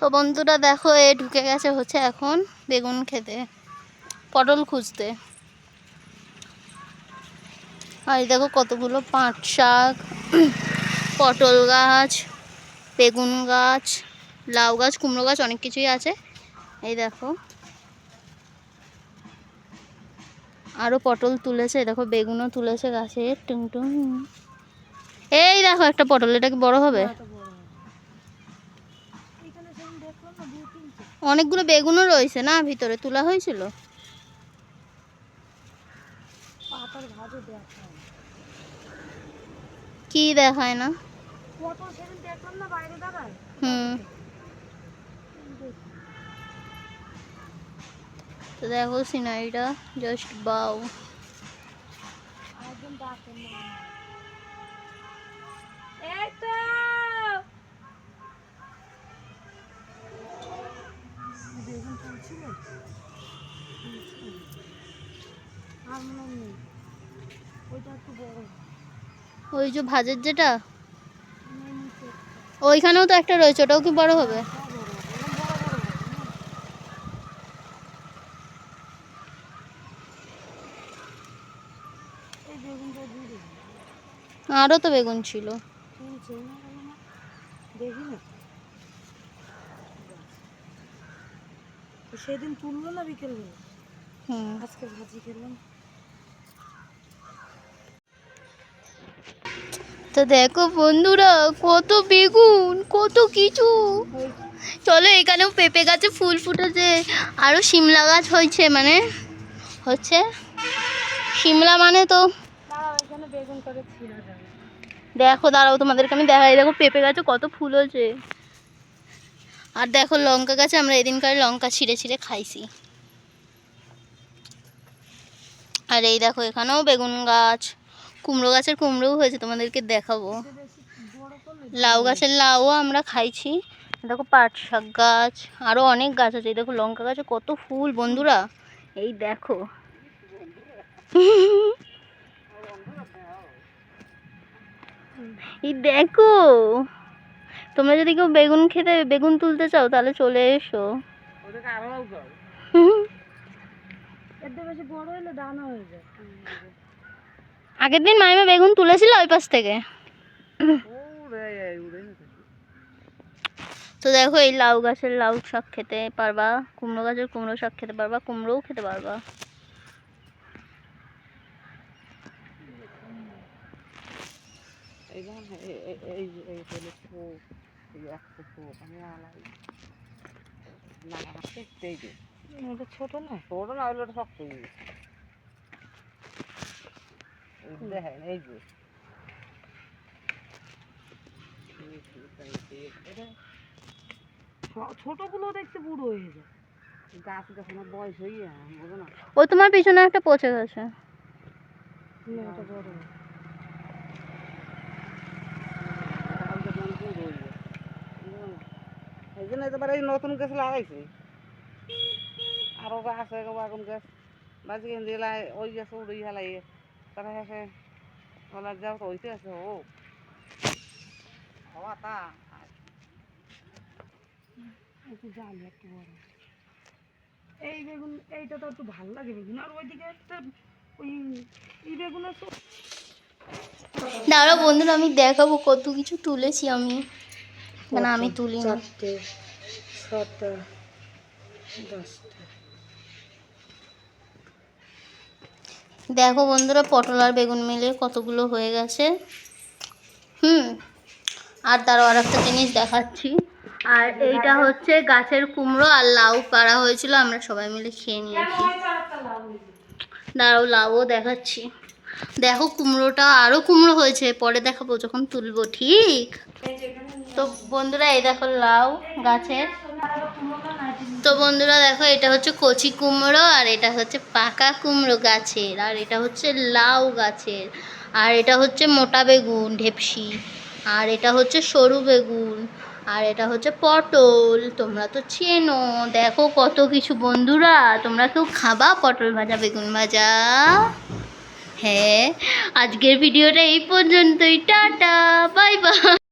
তো বন্ধুরা দেখো এ ঢুকে গেছে হচ্ছে এখন বেগুন খেতে, পটল খুঁজতে। আর দেখো কতগুলো পাট শাক, পটল গাছ, বেগুন গাছ, লাউ গাছ, কুমড়ো গাছ, অনেক কিছুই আছে। এই দেখো আরও পটল তুলেছে, দেখো বেগুনও তুলেছে গাছে টুংটুং। এই দেখো একটা পটল, এটা কি বড় হবে? অনেকগুলো বেগুনও রয়েছে না ভিতরে, তোলা হয়েছিল। কি দেখায় না? হুম, তো দেখো সিনারিটা জাস্ট বাও। ওই যে ভাজের যেটা ওইখানেও তো একটা রয়েছে, ওটাও কি বড় হবে? আরও তো বেগুন ছিল। সেদিন তুললো না বিকেলবেলা, আজকে ভাজি খেলাম। তো দেখো বন্ধুরা কত বেগুন, কত কিছু। চলো এখানেও পেঁপে গাছে ফুল ফুটেছে, আরও শিমলা গাছ হয়েছে, মানে হচ্ছে শিমলা মানে তো বেগুন করে ছিল। দেখো দাঁড়াও তোমাদেরকে আমি দেখাই। দেখো পেঁপে গাছে কত ফুল হয়েছে। আর দেখো লঙ্কা গাছে আমরা এদিনকার লঙ্কা ছিঁড়ে ছিঁড়ে খাইছি। আর এই দেখো এখানেও বেগুন গাছ, কুমড়ো গাছের কুমড়োও হয়েছে, তোমাদেরকে দেখাবো। লাউ গাছের লাউও আমরা খাইছি। দেখো পাট শাক গাছ, আরও অনেক গাছ আছে। এই দেখো লঙ্কা গাছে কত ফুল বন্ধুরা, এই দেখো। এই দেখো, তোমরা যদি কেউ বেগুন খেতে, বেগুন তুলতে চাও তাহলে চলে এসো। আগের দিন মাইমা বেগুন তুলেছিল ওই পাশ থেকে। তো দেখো এই লাউ গাছের লাউ শাক খেতে পারবা, কুমড়ো গাছের কুমড়ো শাক খেতে পারবা, কুমড়োও খেতে পারবা। ছোট না, ছোট না হলে শক্ত দেখেন। এই যে ছোটগুলো দেখতে বুড়ো হয়ে যায়, গাছ যখন বয়স হয়ে বোঝো না। ও তোমার পিছনে একটা পচে গেছে। এই জন্য এবার এই নতুন গাছ লাগাইছে, আরো গাছ আছে বাগুন গাছ বাজি দিলা, ওই গাছ উড়ি হেলাই তারা হেসে বলা যাও তো ওইতে আছে। ও হওয়া তা একটু জাল একটু বড়। এই বেগুন এইটা তো একটু ভালো লাগে বেগুন, আর ওইদিকে একটা ওই এই বেগুন আছে। দাঁড়াও বন্ধুরা আমি দেখাবো কত কিছু তুলেছি আমি, মানে আমি তুলি না। 4টে 6টা 10টা। দেখো বন্ধুরা পটল আর বেগুন মিলে কতগুলো হয়ে গেছে। আর তারও আর একটা জিনিস দেখাচ্ছি। আর এইটা হচ্ছে গাছের কুমড়ো, আর লাউ পাড়া হয়েছিল, আমরা সবাই মিলে খেয়ে নিয়েছি। দাঁড়াও লাউও দেখাচ্ছি। দেখো কুমড়োটা, আরও কুমড়ো হয়েছে, পরে দেখাবো যখন তুলবো, ঠিক? তো বন্ধুরা এই দেখো লাউ গাছের। তো বন্ধুরা দেখো এটা হচ্ছে কচি কুমড়ো, আর এটা হচ্ছে পাকা কুমড়ো গাছের, আর এটা হচ্ছে লাউ গাছের, আর এটা হচ্ছে মোটা বেগুন ঢেপসি, আর এটা হচ্ছে সরু বেগুন, আর এটা হচ্ছে পটল। তোমরা তো চেনো। দেখো কত কিছু বন্ধুরা, তোমরা কেউ খাবা পটল ভাজা, বেগুন ভাজা? হ্যাঁ, আজকের ভিডিওটা এই পর্যন্তই। Tata, bye bye.